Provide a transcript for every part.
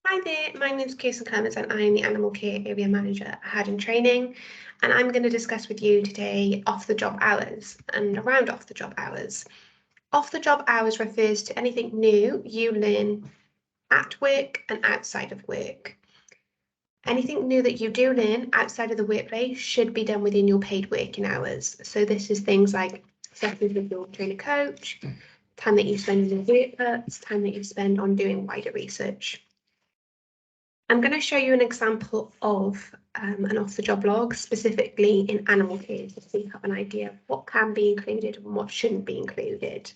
Hi there, my name is Kirsten Clements and I am the Animal Care Area Manager at Haddon Training, and I'm going to discuss with you today off-the-job hours and around off-the-job hours. Off-the-job hours refers to anything new you learn at work and outside of work. Anything new that you do learn outside of the workplace should be done within your paid working hours. So this is things like sessions with your trainer coach, time that you spend in your workbooks, time that you spend on doing wider research. I'm going to show you an example of an off-the-job log, specifically in animal care, so you have an idea of what can be included and what shouldn't be included.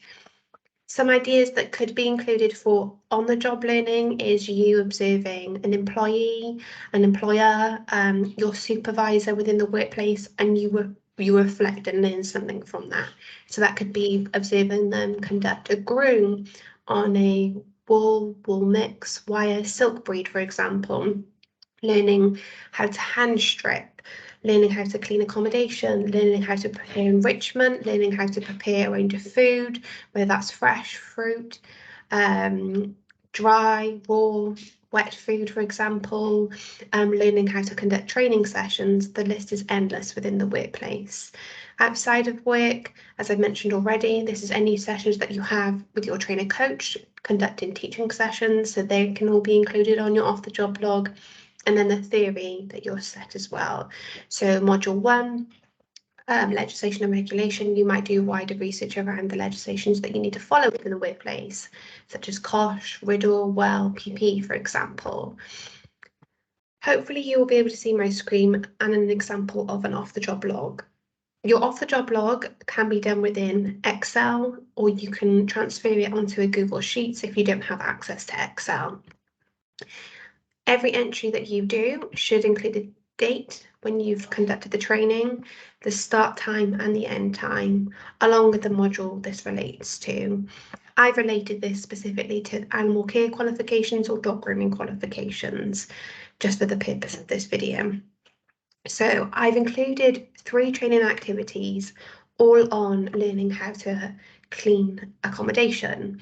Some ideas that could be included for on-the-job learning is you observing an employee, an employer, your supervisor within the workplace, and you reflect and learn something from that. So that could be observing them conduct a groom on a wool mix, wire, silk breed, for example, learning how to hand strip, learning how to clean accommodation, learning how to prepare enrichment, learning how to prepare a range of food, whether that's fresh fruit, dry, raw, wet food, for example, learning how to conduct training sessions. The list is endless within the workplace. Outside of work, as I mentioned already, this is any sessions that you have with your trainer coach, conducting teaching sessions, so they can all be included on your off-the-job log. And then the theory that you're set as well. So module 1, legislation and regulation, you might do wider research around the legislations that you need to follow within the workplace, such as COSH, RIDDLE, WELL, PP, for example. Hopefully you will be able to see my screen and an example of an off-the-job log. Your off-the-job log can be done within Excel, or you can transfer it onto a Google Sheets if you don't have access to Excel. Every entry that you do should include a date when you've conducted the training, the start time and the end time, along with the module this relates to. I've related this specifically to animal care qualifications or dog grooming qualifications, just for the purpose of this video. So I've included 3 training activities, all on learning how to clean accommodation.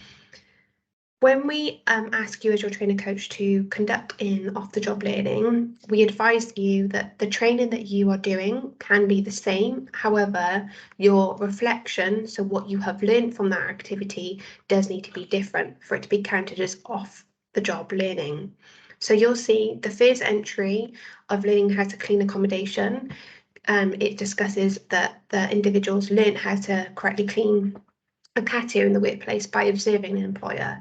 When we ask you as your trainer coach to conduct in off-the-job learning, we advise you that the training that you are doing can be the same. However, your reflection, so what you have learned from that activity, does need to be different for it to be counted as off-the-job learning. So you'll see the first entry of learning how to clean accommodation. It discusses that the individuals learn how to correctly clean a catio in the workplace by observing an employer.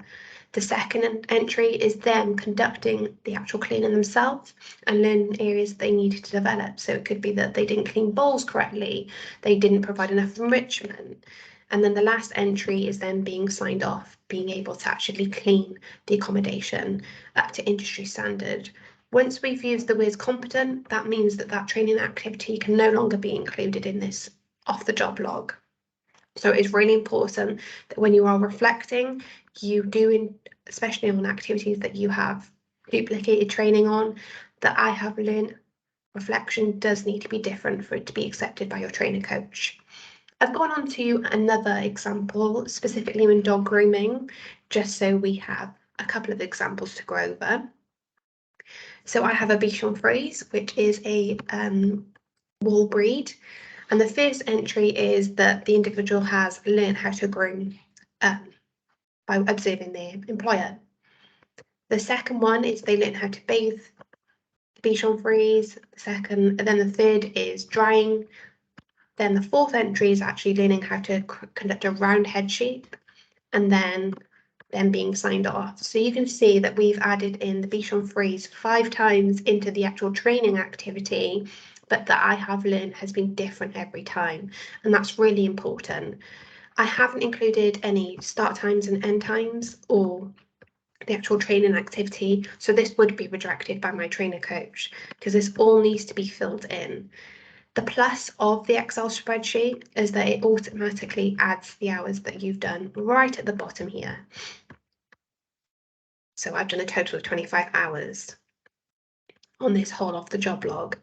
The second entry is them conducting the actual cleaning themselves and learning areas they needed to develop. So it could be that they didn't clean bowls correctly, they didn't provide enough enrichment. And then the last entry is them being signed off, being able to actually clean the accommodation up to industry standard. Once we've used the word competent, that means that that training activity can no longer be included in this off-the-job log. So it's really important that when you are reflecting, you do, especially on activities that you have duplicated training on, that I have learned, reflection does need to be different for it to be accepted by your trainer coach. I've gone on to another example, specifically in dog grooming, just so we have a couple of examples to go over. So I have a Bichon Frise, which is a wool breed. And the first entry is that the individual has learned how to groom by observing their employer. The second one is they learn how to bathe the Bichon Frise. And then the third is drying. Then the fourth entry is actually learning how to conduct a round head shape, and then being signed off. So you can see that we've added in the Bichon Frise 5 times into the actual training activity, but that I have learned has been different every time, and that's really important. I haven't included any start times and end times or the actual training activity, so this would be rejected by my trainer coach because this all needs to be filled in. The plus of the Excel spreadsheet is that it automatically adds the hours that you've done right at the bottom here. So I've done a total of 25 hours on this whole off-the-job log.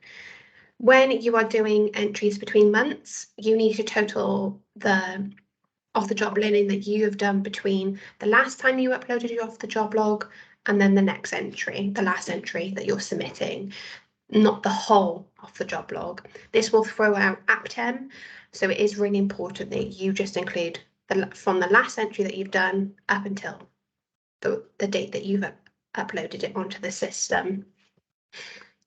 When you are doing entries between months, you need to total the off-the-job learning that you have done between the last time you uploaded your off-the-job log and then the next entry, the last entry that you're submitting, not the whole of the job log. This will throw out apptem, so it is really important that you just include from the last entry that you've done up until the date that you've uploaded it onto the system.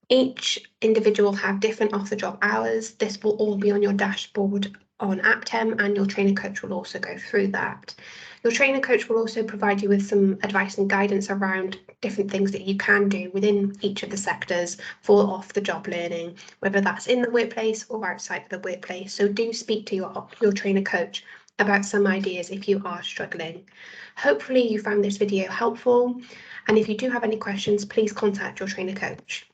Each individual will have different off-the-job hours. This will all be on your dashboard on apptem, and your trainer coach will also go through that. Your trainer coach will also provide you with some advice and guidance around different things that you can do within each of the sectors for off-the-job learning, whether that's in the workplace or outside of the workplace. So do speak to your trainer coach about some ideas if you are struggling. Hopefully you found this video helpful, and if you do have any questions, please contact your trainer coach.